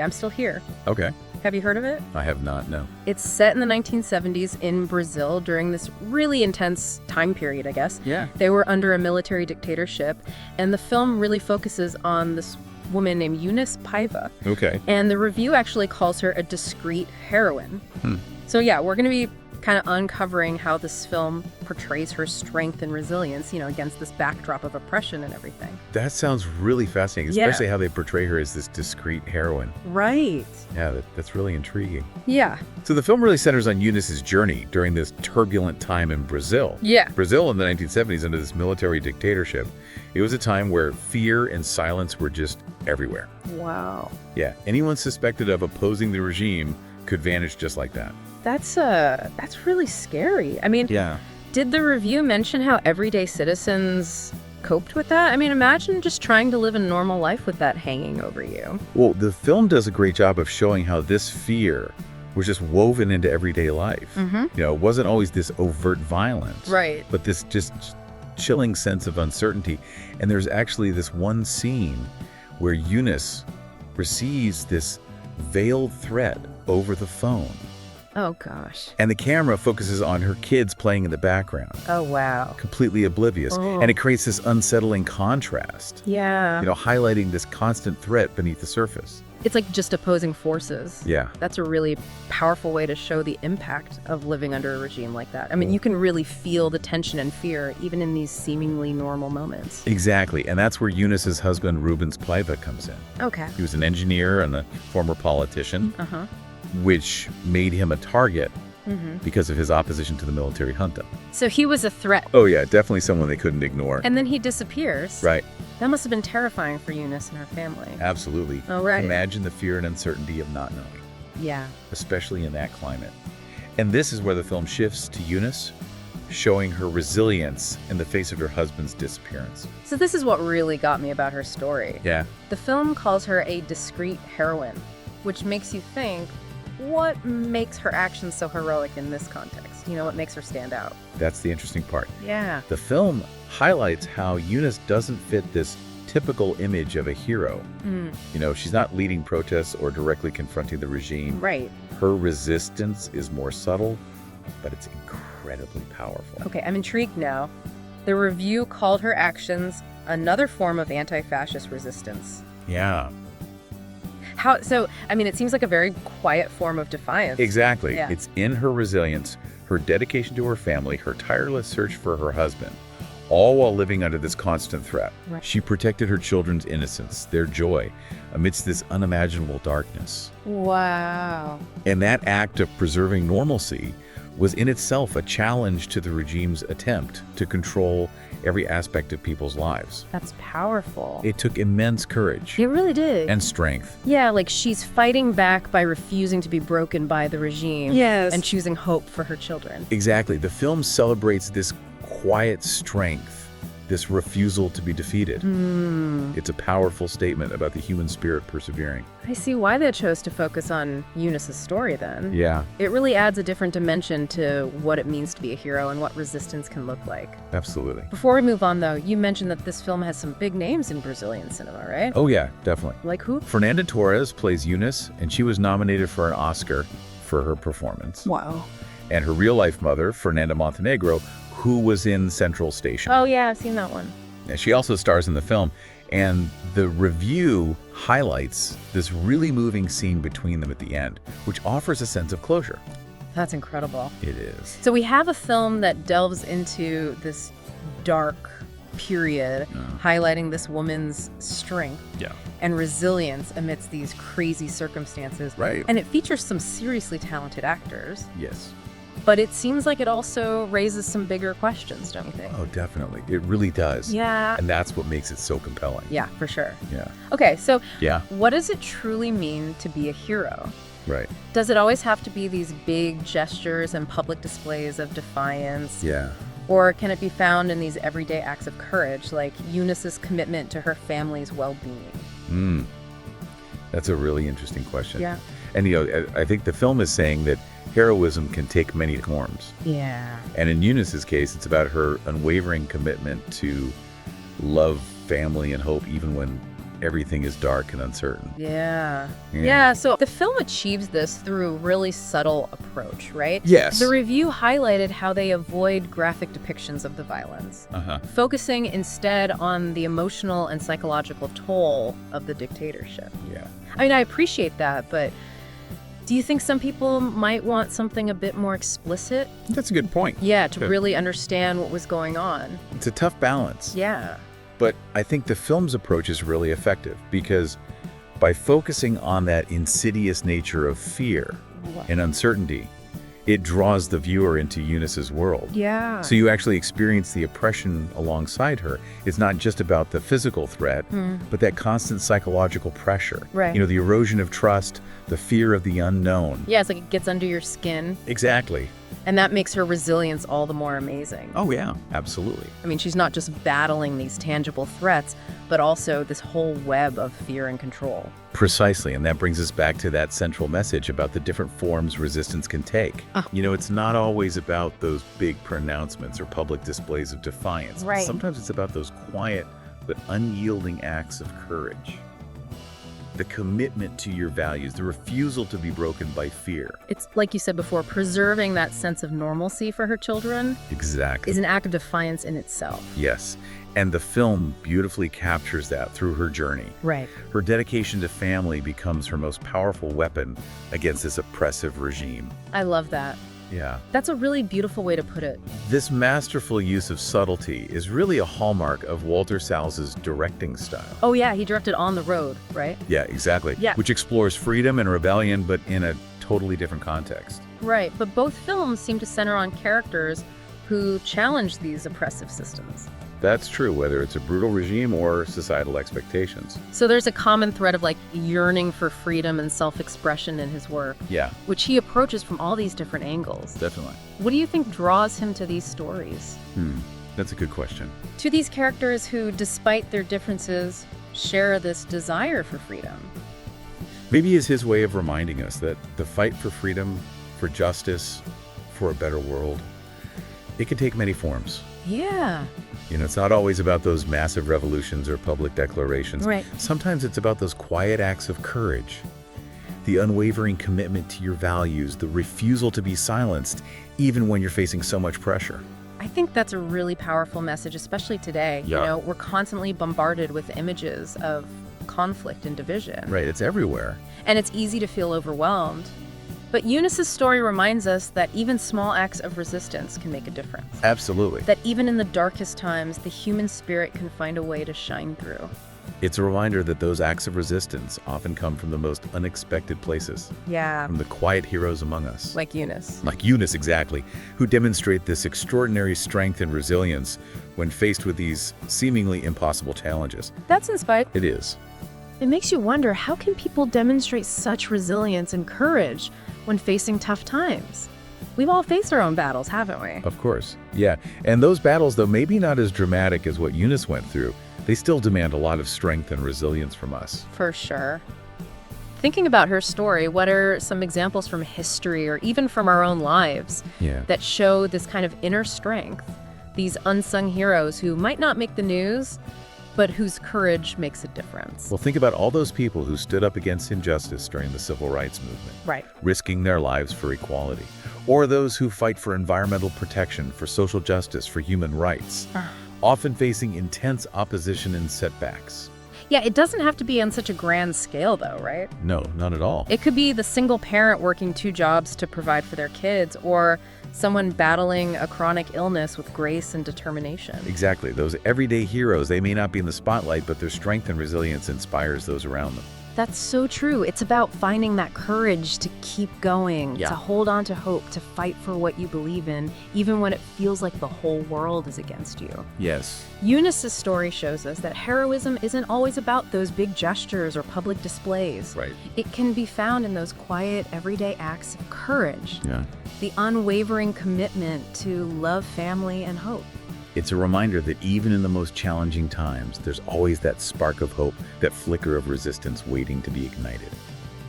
I'm Still Here. Okay. Have you heard of it? I have not, no. It's set in the 1970s in Brazil during this really intense time period, I guess. Yeah. They were under a military dictatorship, and the film really focuses on this woman named Eunice Paiva. Okay. And the review actually calls her a discreet heroine. So yeah, we're going to be kind of uncovering how this film portrays her strength and resilience, against this backdrop of oppression and everything. That sounds really fascinating, especially how they portray her as this discreet heroine. Right. Yeah, that's really intriguing. Yeah. So the film really centers on Eunice's journey during this turbulent time in Brazil. Yeah. Brazil in the 1970s under this military dictatorship. It was a time where fear and silence were just everywhere. Wow. Yeah, anyone suspected of opposing the regime could vanish just like that. That's really scary. I mean, Yeah. did the review mention how everyday citizens coped with that? I mean, imagine just trying to live a normal life with that hanging over you. Well, the film does a great job of showing how this fear was just woven into everyday life. It wasn't always this overt violence. Right. But this just chilling sense of uncertainty. And there's actually this one scene where Eunice receives this veiled threat over the phone. Oh, gosh. And the camera focuses on her kids playing in the background, Oh, wow. completely oblivious. Oh. And it creates this unsettling contrast, Yeah. highlighting this constant threat beneath the surface. It's like just opposing forces. Yeah. That's a really powerful way to show the impact of living under a regime like that. I mean, you can really feel the tension and fear even in these seemingly normal moments. Exactly. And that's where Eunice's husband, Rubens Paiva, comes in. Okay. He was an engineer and a former politician, Uh-huh. which made him a target because of his opposition to the military junta. So he was a threat. Oh, yeah, definitely someone they couldn't ignore. And then he disappears. Right. That must have been terrifying for Eunice and her family. Absolutely. Oh, right. Imagine the fear and uncertainty of not knowing, Yeah. especially in that climate. And this is where the film shifts to Eunice, showing her resilience in the face of her husband's disappearance. So this is what really got me about her story. Yeah. The film calls her a discreet heroine, which makes you think, what makes her actions so heroic in this context? What makes her stand out? That's the interesting part. Yeah. The film highlights how Eunice doesn't fit this typical image of a hero. She's not leading protests or directly confronting the regime. Right. Her resistance is more subtle, but it's incredibly powerful. Okay, I'm intrigued now. The review called her actions another form of anti-fascist resistance. Yeah, It seems like a very quiet form of defiance. exactly. Yeah. It's in her resilience, her dedication to her family, her tireless search for her husband, all while living under this constant threat. Right. She protected her children's innocence, their joy, amidst this unimaginable darkness. Wow. And that act of preserving normalcy was in itself a challenge to the regime's attempt to control every aspect of people's lives. That's powerful. It took immense courage It really did. and strength. Yeah, like she's fighting back by refusing to be broken by the regime. Yes. And choosing hope for her children. Exactly. The film celebrates this quiet strength, this refusal to be defeated. It's a powerful statement about the human spirit persevering. I see why they chose to focus on Eunice's story then. Yeah, It really adds a different dimension to what it means to be a hero and what resistance can look like. absolutely. Before we move on, though, you mentioned that this film has some big names in Brazilian cinema, right? Oh yeah, definitely. Like who? Fernanda Torres plays Eunice, and she was nominated for an Oscar for her performance. Wow. And her real-life mother, Fernanda Montenegro, who was in Central Station. Oh, yeah, I've seen that one. And she also stars in the film, and the review highlights this really moving scene between them at the end, which offers a sense of closure. That's incredible. It is. So we have a film that delves into this dark period, highlighting this woman's strength Yeah. and resilience amidst these crazy circumstances. Right. And it features some seriously talented actors, Yes. but it seems like it also raises some bigger questions, don't you think? Oh, definitely. It really does. Yeah. And that's what makes it so compelling. Yeah, for sure. Yeah. Okay, so Yeah. what does it truly mean to be a hero? Right. Does it always have to be these big gestures and public displays of defiance? Yeah. Or can it be found in these everyday acts of courage, like Eunice's commitment to her family's well-being? That's a really interesting question. Yeah. And, I think the film is saying that heroism can take many forms. Yeah. And in Eunice's case, it's about her unwavering commitment to love, family, and hope, even when everything is dark and uncertain. Yeah, so the film achieves this through a really subtle approach, right? Yes. The review highlighted how they avoid graphic depictions of the violence, focusing instead on the emotional and psychological toll of the dictatorship. Yeah. I mean, I appreciate that, but do you think some people might want something a bit more explicit? That's a good point. Yeah, to really understand what was going on. It's a tough balance. Yeah. But I think the film's approach is really effective because by focusing on that insidious nature of fear and uncertainty, it draws the viewer into Eunice's world. Yeah. So you actually experience the oppression alongside her. It's not just about the physical threat, but that constant psychological pressure. Right. You know, the erosion of trust, the fear of the unknown. Yeah, it's like it gets under your skin. Exactly. And that makes her resilience all the more amazing. Oh, yeah, absolutely. I mean, she's not just battling these tangible threats, but also this whole web of fear and control. Precisely, and that brings us back to that central message about the different forms resistance can take. You know, it's not always about those big pronouncements or public displays of defiance. Right. Sometimes it's about those quiet but unyielding acts of courage. The commitment to your values, the refusal to be broken by fear. It's like you said before, preserving that sense of normalcy for her children Exactly. is an act of defiance in itself. Yes. And the film beautifully captures that through her journey. Right. Her dedication to family becomes her most powerful weapon against this oppressive regime. I love that. Yeah. That's a really beautiful way to put it. This masterful use of subtlety is really a hallmark of Walter Salles' directing style. Oh yeah, he directed On the Road, right? Yeah, exactly. Yeah. Which explores freedom and rebellion, but in a totally different context. Right, but both films seem to center on characters who challenge these oppressive systems. That's true, whether it's a brutal regime or societal expectations. So there's a common thread of like yearning for freedom and self-expression in his work, Yeah, which he approaches from all these different angles. definitely. What do you think draws him to these stories? That's a good question. To these characters who, despite their differences, share this desire for freedom. Maybe it's his way of reminding us that the fight for freedom, for justice, for a better world, it can take many forms. Yeah. You know, it's not always about those massive revolutions or public declarations. Right. Sometimes it's about those quiet acts of courage, the unwavering commitment to your values, the refusal to be silenced, even when you're facing so much pressure. I think that's a really powerful message, especially today. Yeah. You know, we're constantly bombarded with images of conflict and division. Right, it's everywhere. And it's easy to feel overwhelmed. But Eunice's story reminds us that even small acts of resistance can make a difference. Absolutely. That even in the darkest times, the human spirit can find a way to shine through. It's a reminder that those acts of resistance often come from the most unexpected places, Yeah. from the quiet heroes among us. Like Eunice. Like Eunice, exactly, who demonstrate this extraordinary strength and resilience when faced with these seemingly impossible challenges. That's inspiring. It is. It makes you wonder, how can people demonstrate such resilience and courage when facing tough times? We've all faced our own battles, haven't we? Of course. Yeah. And those battles, though maybe not as dramatic as what Eunice went through, they still demand a lot of strength and resilience from us. For sure. Thinking about her story, what are some examples from history or even from our own lives that show this kind of inner strength? These unsung heroes who might not make the news, but whose courage makes a difference. Well, think about all those people who stood up against injustice during the civil rights movement, Right. risking their lives for equality. Or those who fight for environmental protection, for social justice, for human rights, often facing intense opposition and setbacks. Yeah, it doesn't have to be on such a grand scale, though, right? No, not at all. It could be the single parent working 2 jobs to provide for their kids, or someone battling a chronic illness with grace and determination. Exactly. Those everyday heroes, they may not be in the spotlight, but their strength and resilience inspires those around them. That's so true. It's about finding that courage to keep going, to hold on to hope, to fight for what you believe in, even when it feels like the whole world is against you. Yes. Eunice's story shows us that heroism isn't always about those big gestures or public displays. Right. It can be found in those quiet, everyday acts of courage, Yeah. the unwavering commitment to love, family, and hope. It's a reminder that even in the most challenging times, there's always that spark of hope, that flicker of resistance waiting to be ignited.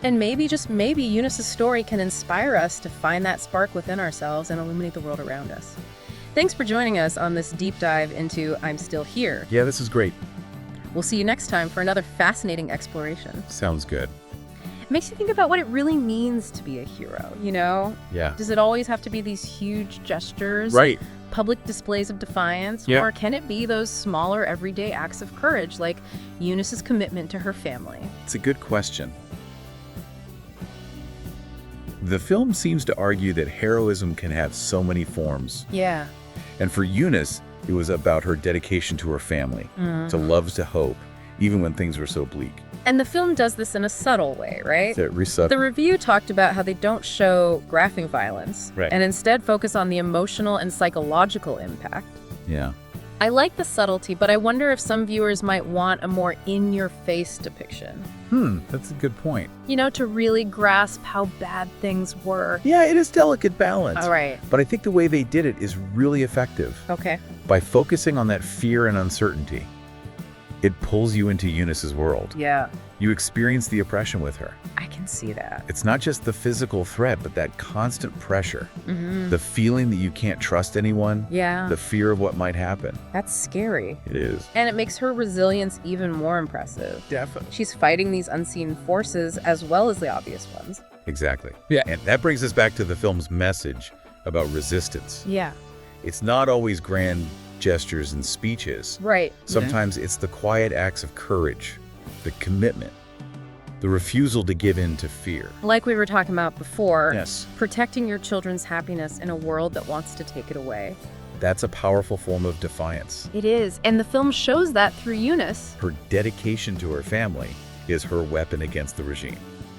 And maybe, just maybe, Eunice's story can inspire us to find that spark within ourselves and illuminate the world around us. Thanks for joining us on this deep dive into I'm Still Here. Yeah, this is great. We'll see you next time for another fascinating exploration. Sounds good. It makes you think about what it really means to be a hero, you know? Yeah. Does it always have to be these huge gestures? Right. Public displays of defiance? Yeah. Or can it be those smaller everyday acts of courage, like Eunice's commitment to her family? It's a good question. The film seems to argue that heroism can have so many forms. Yeah. And for Eunice, it was about her dedication to her family, to love, to hope, even when things were so bleak. And the film does this in a subtle way, right? That reset. The review talked about how they don't show graphic violence, Right. and instead focus on the emotional and psychological impact. Yeah. I like the subtlety, but I wonder if some viewers might want a more in-your-face depiction. That's a good point. You know, to really grasp how bad things were. Yeah, it is delicate balance. All right. But I think the way they did it is really effective. Okay. By focusing on that fear and uncertainty, it pulls you into Eunice's world. Yeah, You experience the oppression with her. I can see that. It's not just the physical threat, but that constant pressure. The feeling that you can't trust anyone. Yeah, The fear of what might happen. that's scary. It is. And it makes her resilience even more impressive. Definitely. She's fighting these unseen forces as well as the obvious ones. Exactly. Yeah. And that brings us back to the film's message about resistance. Yeah. It's not always grand gestures and speeches. Right. Sometimes it's the quiet acts of courage, the commitment, the refusal to give in to fear. Like we were talking about before, Yes. protecting your children's happiness in a world that wants to take it away. That's a powerful form of defiance. It is, and the film shows that through Eunice. Her dedication to her family is her weapon against the regime.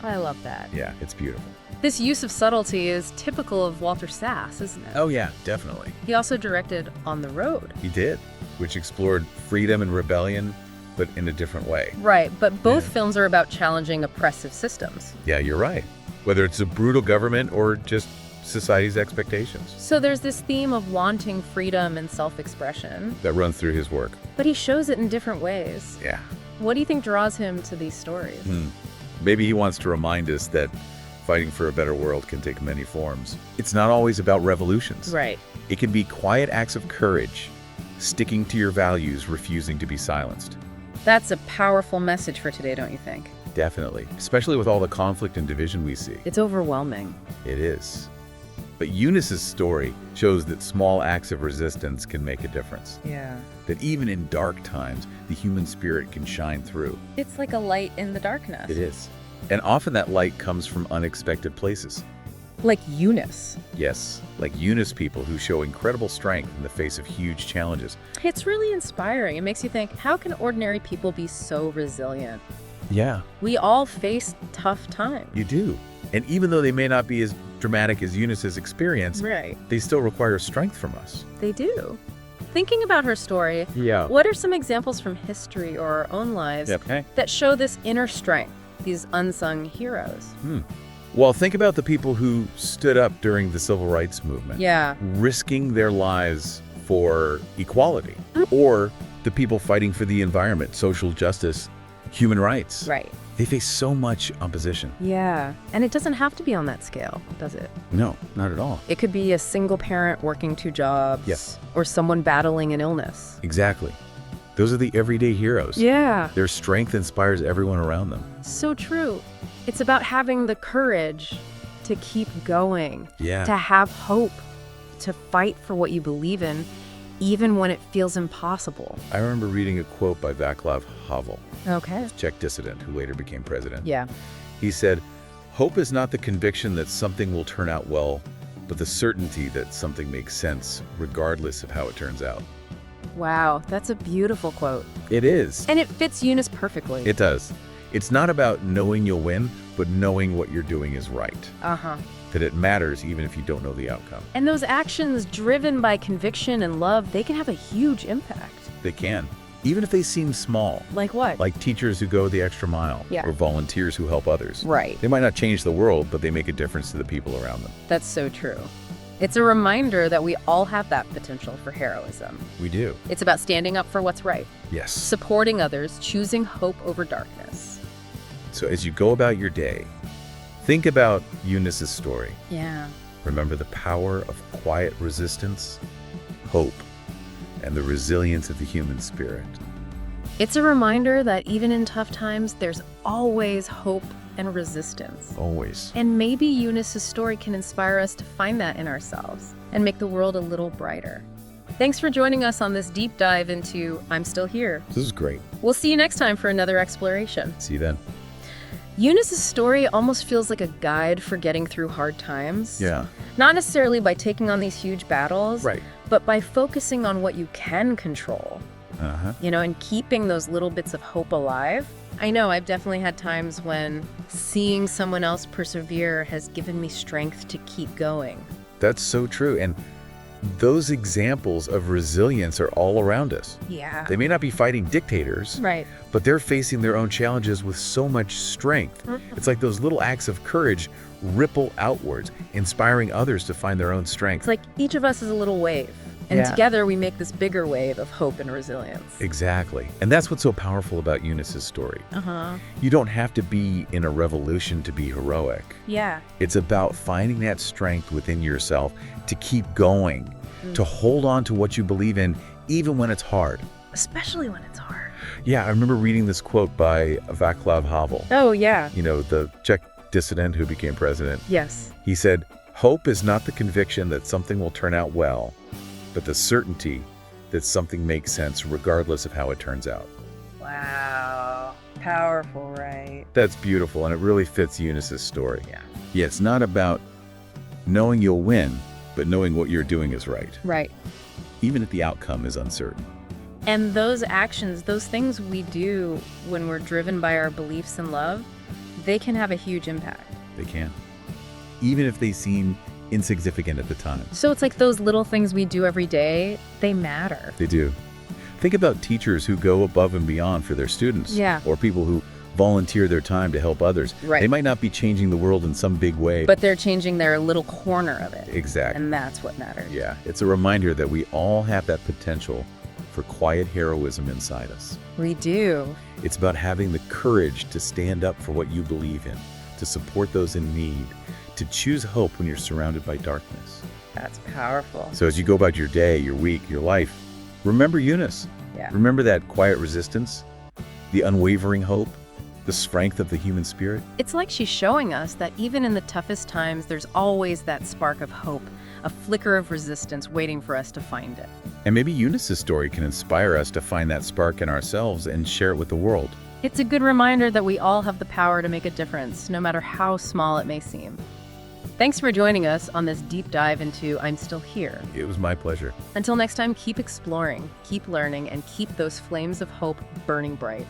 I love that. Yeah, it's beautiful. This use of subtlety is typical of Walter Salles, isn't it? Oh yeah, definitely. He also directed On the Road. He did, which explored freedom and rebellion, but in a different way. Right, but both films are about challenging oppressive systems. Yeah, you're right. Whether it's a brutal government or just society's expectations. So there's this theme of wanting freedom and self-expression, That runs through his work. but he shows it in different ways. Yeah. What do you think draws him to these stories? Maybe he wants to remind us that fighting for a better world can take many forms. It's not always about revolutions. Right. It can be quiet acts of courage, sticking to your values, refusing to be silenced. That's a powerful message for today, don't you think? Definitely. Especially with all the conflict and division we see. It's overwhelming. It is. But Eunice's story shows that small acts of resistance can make a difference. Yeah. That even in dark times, the human spirit can shine through. It's like a light in the darkness. It is. And often that light comes from unexpected places. Like Eunice. Yes, like Eunice people who show incredible strength in the face of huge challenges. It's really inspiring. It makes you think, how can ordinary people be so resilient? Yeah, We all face tough times. you do. And even though they may not be as dramatic as Eunice's experience, Right. they still require strength from us. They do. Thinking about her story, Yeah. what are some examples from history or our own lives Okay. that show this inner strength, these unsung heroes? Well, think about the people who stood up during the civil rights movement. Yeah. Risking their lives for equality. Or the people fighting for the environment, social justice, human rights. Right. They face so much opposition. Yeah. And it doesn't have to be on that scale, does it? No, not at all. It could be a single parent working 2 jobs. Yes. Or someone battling an illness. Exactly. Those are the everyday heroes. Yeah. Their strength inspires everyone around them. So true. It's about having the courage to keep going, Yeah. to have hope, to fight for what you believe in, even when it feels impossible. I remember reading a quote by Václav Havel, Okay. Czech dissident who later became president. Yeah. He said, "Hope is not the conviction that something will turn out well, but the certainty that something makes sense, regardless of how it turns out." Wow, that's a beautiful quote. It is. And it fits Eunice perfectly. It does. It's not about knowing you'll win, but knowing what you're doing is right. Uh-huh. That it matters even if you don't know the outcome. And those actions driven by conviction and love, they can have a huge impact. They can, even if they seem small. Like what? Like teachers who go the extra mile, Yeah. or volunteers who help others. Right. They might not change the world, but they make a difference to the people around them. That's so true. It's a reminder that we all have that potential for heroism. We do. It's about standing up for what's right, Yes. supporting others, choosing hope over darkness. So as you go about your day, think about Eunice's story. Yeah. Remember the power of quiet resistance, hope, and the resilience of the human spirit. It's a reminder that even in tough times, there's always hope and resistance. Always. And maybe Eunice's story can inspire us to find that in ourselves and make the world a little brighter. Thanks for joining us on this deep dive into I'm Still Here. This is great. We'll see you next time for another exploration. See you then. Eunice's story almost feels like a guide for getting through hard times. Yeah. Not necessarily by taking on these huge battles, Right. but by focusing on what you can control. And keeping those little bits of hope alive. I know I've definitely had times when seeing someone else persevere has given me strength to keep going. That's so true. And those examples of resilience are all around us. Yeah. They may not be fighting dictators, Right. but they're facing their own challenges with so much strength. It's like those little acts of courage ripple outwards, inspiring others to find their own strength. It's like each of us is a little wave. And together we make this bigger wave of hope and resilience. Exactly. And that's what's so powerful about Eunice's story. You don't have to be in a revolution to be heroic. Yeah. It's about finding that strength within yourself to keep going, to hold on to what you believe in, even when it's hard. Especially when it's hard. Yeah, I remember reading this quote by Václav Havel. Oh, yeah. The Czech dissident who became president. Yes. He said, "Hope is not the conviction that something will turn out well, but the certainty that something makes sense regardless of how it turns out." Wow. Powerful, right? That's beautiful, and it really fits Eunice's story. Yeah. Yeah, it's not about knowing you'll win, but knowing what you're doing is right, Right. even if the outcome is uncertain. And those actions, those things we do when we're driven by our beliefs and love, they can have a huge impact. They can, even if they seem insignificant at the time. So it's like those little things we do every day, they matter. They do. Think about teachers who go above and beyond for their students. Yeah. Or people who volunteer their time to help others. Right. They might not be changing the world in some big way. But they're changing their little corner of it. Exactly. And that's what matters. Yeah. It's a reminder that we all have that potential for quiet heroism inside us. We do. It's about having the courage to stand up for what you believe in, to support those in need, to choose hope when you're surrounded by darkness. That's powerful. So as you go about your day, your week, your life, remember Eunice. Yeah. Remember that quiet resistance, the unwavering hope, the strength of the human spirit. It's like she's showing us that even in the toughest times, there's always that spark of hope, a flicker of resistance waiting for us to find it. And maybe Eunice's story can inspire us to find that spark in ourselves and share it with the world. It's a good reminder that we all have the power to make a difference, no matter how small it may seem. Thanks for joining us on this deep dive into I'm Still Here. It was my pleasure. Until next time, keep exploring, keep learning, and keep those flames of hope burning bright.